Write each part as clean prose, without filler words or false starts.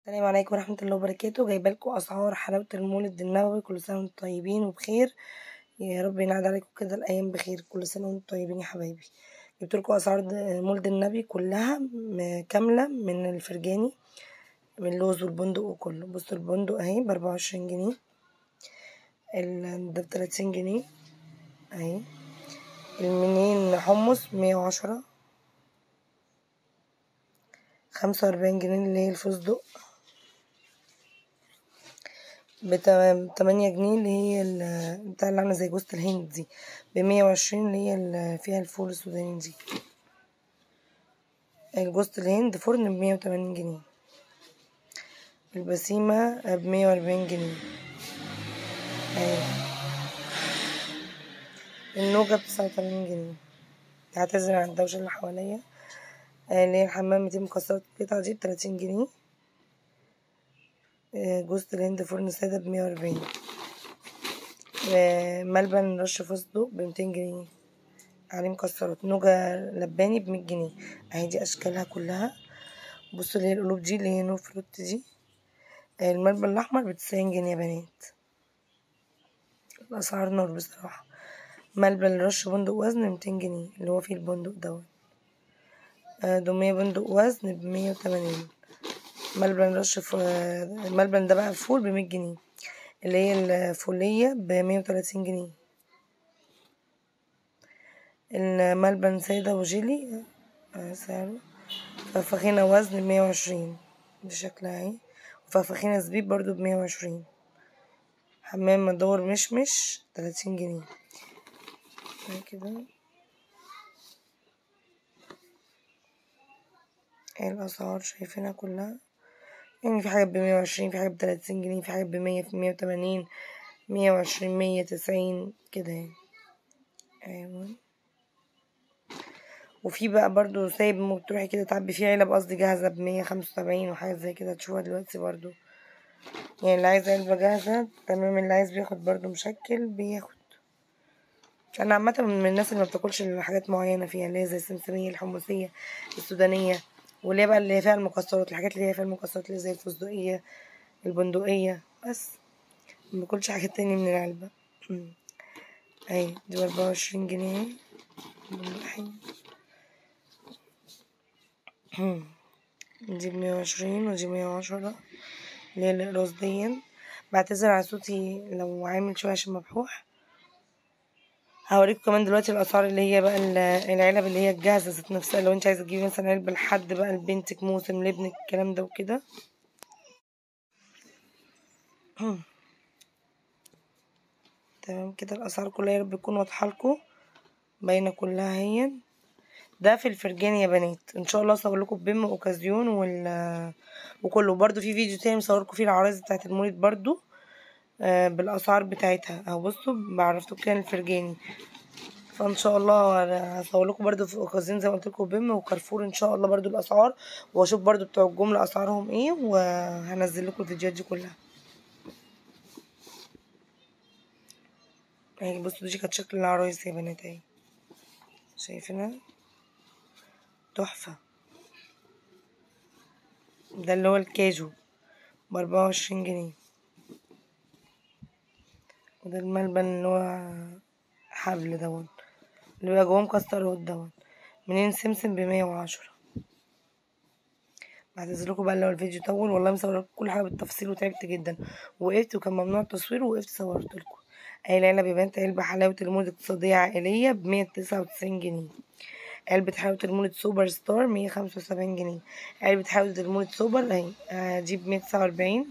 السلام عليكم ورحمة الله وبركاته. جايبالكم أسعار حلاوة المولد النبوي. كل سنة وانتم طيبين وبخير، يا رب ينعاد عليكم كده الأيام بخير. كل سنة وانتم طيبين يا حبايبي. جبتلكم أسعار مولد النبي كلها كاملة من الفرجاني، من اللوز والبندق وكله. بصوا البندق اهي ب24 جنيه، ده ب30 جنيه اهي. المنين حمص 110، 45 جنيه اللي هي الفستق، ب8 جنيه اللي هي بتاع اللي عاملة زي جوزة الهند دي، ب120 اللي هي اللي فيها الفول السوداني دي. جوزة الهند فرن ب180 جنيه، البسيمة ب140 جنيه اهي. النوجة ب89 جنيه. هعتذر عن الدوشة اللي حواليا. اللي هي الحمام 200 مكسرات القطعة دي ب30 جنيه. جوزة الهند فرن سادة ب140. ملبن رش فستق ب200 جنيه عليه مكسرات. نوجة لباني ب100 جنيه اهي. دي اشكالها كلها. بصوا اللي هي القلوب دي اللي هي نو فروت دي. الملبن الاحمر ب90 جنيه يا بنات. الاسعار نار بصراحة. ملبن رش بندق وزن 200 جنيه اللي هو فيه البندق دوت. دومية بندق وزن ب180. ملبن رش الملبن ده بقى فول ب100 جنيه، اللي هي الفولية ب130 جنيه. الملبن سادة وجيلي سعره. فخفخينة وزن ب120 دي شكلها اهي. وفخفخينة زبيب برضو ب120. حمام مدور مشمش 30 جنيه كده. ايه الأسعار شايفينها كلها، يعني في حاجات ب120، في حاجات ب30 جنيه، في حاجات ب100، في 180، 120، 190 كده يعني. ايوه. وفي بقى برضو سايب ممكن تروحي كده تعبي فيه علب، قصدي جاهزة ب175 وحاجات زي كده تشوفها دلوقتي برضو. يعني اللي عايز علبة جاهزة تمام، اللي عايز بياخد برضو مشكل بياخد. انا عامة من الناس اللي ما بتاكلش حاجات معينة فيها، اللي هي زي السمسمية، الحمصية، السودانية، واللي هي بقى اللي هي فيها المكسرات، الحاجات اللي هي فيها المكسرات اللي زي الفستقية، البندقية، بس ما باكلش حاجات تاني من العلبة. اهي دي ب24 جنيه دي ب120 ودي 110 اللي هي القراص دي. بعتذر على صوتي لو عامل شوية عشان مبحوح. هوريكم كمان دلوقتي الاسعار اللي هي بقى العلب اللي هي الجاهزة ذات نفسها، لو انت عايزة تجيبي مثلا علبة لحد بقى لبنتك، موسم، لابنك، الكلام ده وكده. تمام كده الاسعار كلها يا رب تكون واضحة لكم، باينة كلها اهي. ده في الفرجاني يا بنات. ان شاء الله اصور لكم بيم اوكازيون وكله. برضو في فيديو تاني مصوركم فيه العرايس بتاعت المولد برضو بالاسعار بتاعتها اهو. بصوا بعرفتكم كده الفرجاني. فان شاء الله هصور لكم برضو في اوكازيون زي ما قلت لكم بيم وكارفور ان شاء الله برضو الاسعار، واشوف برضو بتوع الجمله اسعارهم ايه، وهنزل لكم الفيديوهات دي كلها اهي. بصوا دي كانت شكل العرايس يا بنات اهي، شايفينها تحفه. ده اللي هو الكاجو ب24 جنيه. وده الملبن اللي هو حبل دوت اللي بيبقى جواه مكسرات دوت. منين سمسم ب110. بعتذرلكوا بقى لو الفيديو طول، والله مصورلكوا كل حاجه بالتفصيل وتعبت جدا، وقفت وكان ممنوع التصوير ووقفت صورتلكوا. اهي العلبه يا بنات، علبه حلاوه المولد اقتصاديه عائليه ب199 جنيه. علبة حلاوة المولد سوبر ستار 175 جنيه. علبة حلاوة المولد سوبر اهي دي ب149.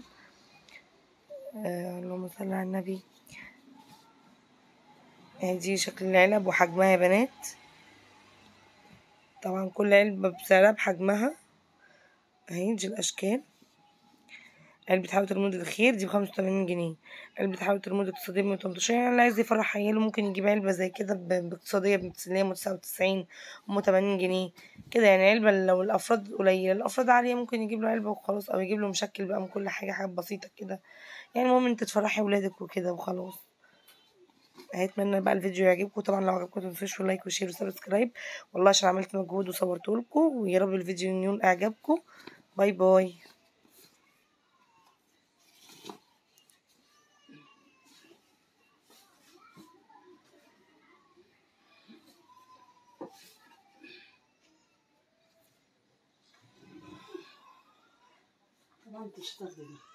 اللهم صل على النبي. اهي دي شكل العلب وحجمها يا بنات. طبعا كل علبة بسعرها بحجمها اهي. دي الاشكال. علبة حلاوة المولد الخير دي ب85 جنيه. علبة حلاوة المولد الاقتصادية ب118. يعني اللي عايز يفرح عياله ممكن يجيب علبة زي كده باقتصادية اللي هي 99 80 جنيه كده. يعني علبة لو الأفراد قليلة، الأفراد عالية ممكن يجيب له علبة وخلاص، أو يجيب له مشكل بقى من كل حاجة، حاجات بسيطة كده. يعني المهم انت تفرحي ولادك وكده وخلاص. اتمنى بقى الفيديو يعجبكم. طبعا لو عجبكم متنسوش لايك وشير وسبسكرايب، والله عشان عملت مجهود وصورته لكم، ويا رب الفيديو ينول اعجابكم. باي باي. انت مش هتاخدي دي.